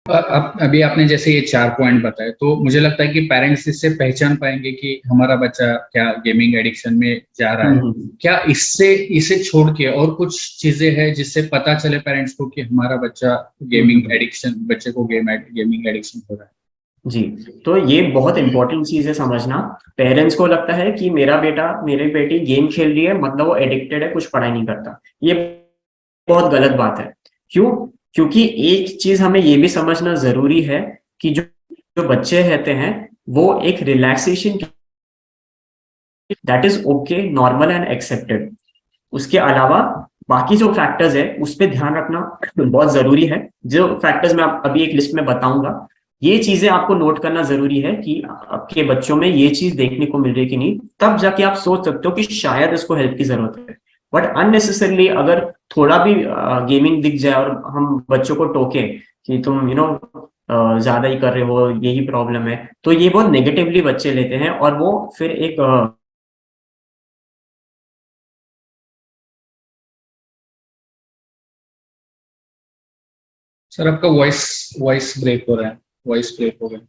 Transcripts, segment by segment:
अब अभी आपने जैसे ये 4 पॉइंट बताए, तो मुझे लगता है कि पेरेंट्स इससे पहचान पाएंगे कि हमारा बच्चा क्या गेमिंग एडिक्शन में जा रहा है। क्या इससे इसे छोड़ के और कुछ चीजें हैं जिससे पता चले पेरेंट्स को कि हमारा बच्चा गेमिंग हम्म। एडिक्शन, बच्चे को गेमिंग एडिक्शन हो रहा जी। तो ये बहुत इंपॉर्टेंट चीज है समझना। पेरेंट्स को लगता है कि मेरा बेटा मेरी बेटी गेम खेल रही है मतलब वो एडिक्टेड है, कुछ पढ़ाई नहीं करता। ये बहुत गलत बात है। क्यों? क्योंकि एक चीज हमें ये भी समझना जरूरी है कि जो जो बच्चे रहते हैं वो एक relaxation, that is okay, normal and accepted. उसके अलावा बाकी जो फैक्टर्स है उस पर ध्यान रखना बहुत जरूरी है। जो फैक्टर्स मैं अभी एक लिस्ट में बताऊंगा, ये चीजें आपको नोट करना जरूरी है कि आपके बच्चों में ये चीज देखने को मिल रही है कि नहीं। तब जाके आप सोच सकते हो कि शायद इसको हेल्प की जरूरत है। बट अननेसेसरली अगर थोड़ा भी गेमिंग दिख जाए और हम बच्चों को टोके कि तुम ज्यादा ही कर रहे हो, यही प्रॉब्लम है, तो ये बहुत नेगेटिवली बच्चे लेते हैं और वो फिर एक है। सर आपका वॉइस वॉइस ब्रेक हो रहा है, वॉइस ब्रेक हो गया।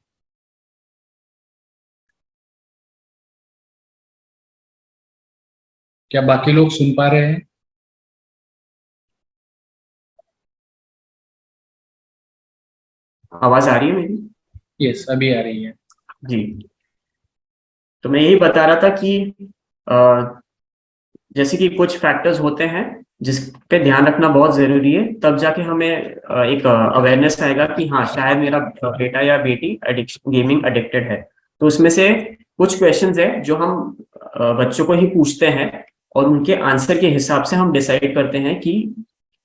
क्या बाकी लोग सुन पा रहे हैं? आवाज आ रही है मेरी? यस, अभी आ रही है। जी। तो मैं यही बता रहा था कि अ, जैसे कि कुछ फैक्टर्स होते हैं जिस पे ध्यान रखना बहुत जरूरी है, तब जाके हमें एक अवेयरनेस आएगा कि हाँ शायद मेरा बेटा या बेटी एडिक्शन गेमिंग एडिक्टेड है। तो उसमें से कुछ क्वेश्चंस है जो हम बच्चों को ही पूछते हैं और उनके आंसर के हिसाब से हम डिसाइड करते हैं कि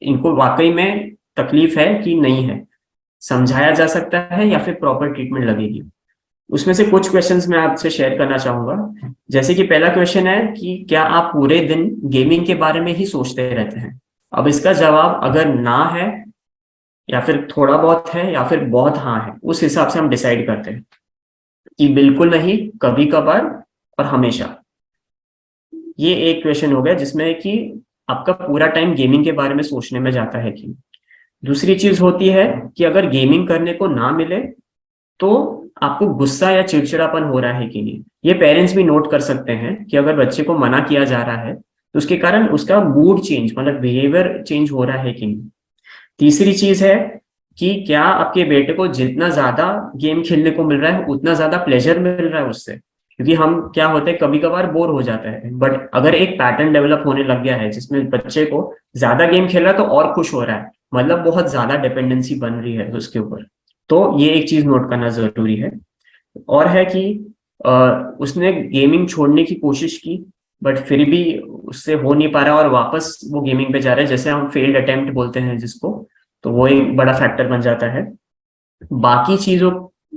इनको वाकई में तकलीफ है कि नहीं है, समझाया जा सकता है या फिर प्रॉपर ट्रीटमेंट लगेगी। उसमें से कुछ क्वेश्चंस मैं आपसे शेयर करना चाहूंगा। जैसे कि पहला क्वेश्चन है कि क्या आप पूरे दिन गेमिंग के बारे में ही सोचते रहते हैं? अब इसका जवाब अगर ना है या फिर थोड़ा बहुत है या फिर बहुत हाँ है, उस हिसाब से हम डिसाइड करते हैं कि बिल्कुल नहीं, कभी कभार और हमेशा। ये एक क्वेश्चन हो गया जिसमें कि आपका पूरा टाइम गेमिंग के बारे में सोचने में जाता है कि। दूसरी चीज होती है कि अगर गेमिंग करने को ना मिले तो आपको गुस्सा या चिड़चिड़ापन हो रहा है कि नहीं। ये पेरेंट्स भी नोट कर सकते हैं कि अगर बच्चे को मना किया जा रहा है तो उसके कारण उसका मूड चेंज मतलब बिहेवियर चेंज हो रहा है कि नहीं। तीसरी चीज है कि क्या आपके बेटे को जितना ज्यादा गेम खेलने को मिल रहा है उतना ज्यादा प्लेजर मिल रहा है उससे। क्योंकि हम क्या होते हैं कभी कभार बोर हो जाता है, बट अगर एक पैटर्न डेवलप होने लग गया है जिसमें बच्चे को ज्यादा गेम खेल रहा है तो और खुश हो रहा है, मतलब बहुत ज्यादा डिपेंडेंसी बन रही है उसके ऊपर, तो ये एक चीज नोट करना जरूरी है। और है कि उसने गेमिंग छोड़ने की कोशिश की बट फिर भी उससे हो नहीं पा रहा और वापस वो गेमिंग पे जा रहा है, जैसे हम फेल्ड अटेम्प्ट बोलते हैं जिसको, तो वो एक बड़ा फैक्टर बन जाता है। बाकी चीजों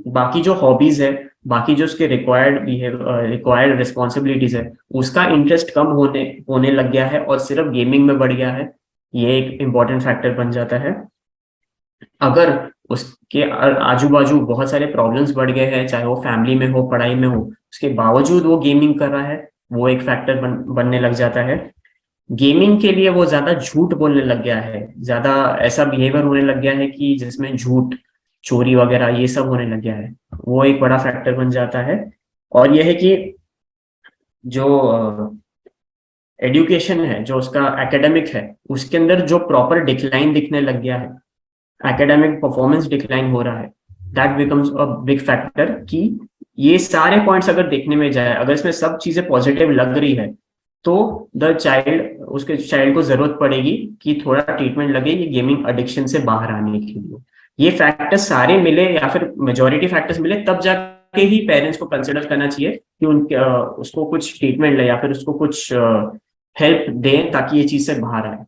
बाकी जो हॉबीज है, बाकी जो उसके रिक्वायर्ड रिस्पॉन्सिबिलिटीज है, उसका इंटरेस्ट कम होने होने लग गया है और सिर्फ गेमिंग में बढ़ गया है, ये एक इम्पॉर्टेंट फैक्टर बन जाता है। अगर उसके आजू बाजू बहुत सारे प्रॉब्लम्स बढ़ गए हैं, चाहे वो फैमिली में हो पढ़ाई में हो, उसके बावजूद वो गेमिंग कर रहा है, वो एक फैक्टर बनने लग जाता है। गेमिंग के लिए वो ज्यादा झूठ बोलने लग गया है, ज्यादा ऐसा बिहेवियर होने लग गया है कि जिसमें झूठ चोरी वगैरह ये सब होने लग गया है, वो एक बड़ा फैक्टर बन जाता है। और यह है कि जो एजुकेशन है, जो उसका एकेडमिक है, उसके अंदर जो प्रॉपर डिक्लाइन दिखने लग गया है, एकेडमिक परफॉर्मेंस डिक्लाइन हो रहा है, that becomes a big factor कि ये सारे पॉइंट्स अगर देखने में जाए, अगर इसमें सब चीजें पॉजिटिव लग रही है, तो द चाइल्ड उसके चाइल्ड को जरूरत पड़ेगी कि थोड़ा ट्रीटमेंट लगे ये गेमिंग एडिक्शन से बाहर आने के लिए। ये फैक्टर्स सारे मिले या फिर मेजोरिटी फैक्टर्स मिले तब जाके ही पेरेंट्स को कंसिडर करना चाहिए कि उसको कुछ ट्रीटमेंट ले या फिर उसको कुछ हेल्प दें ताकि ये चीज से बाहर आए।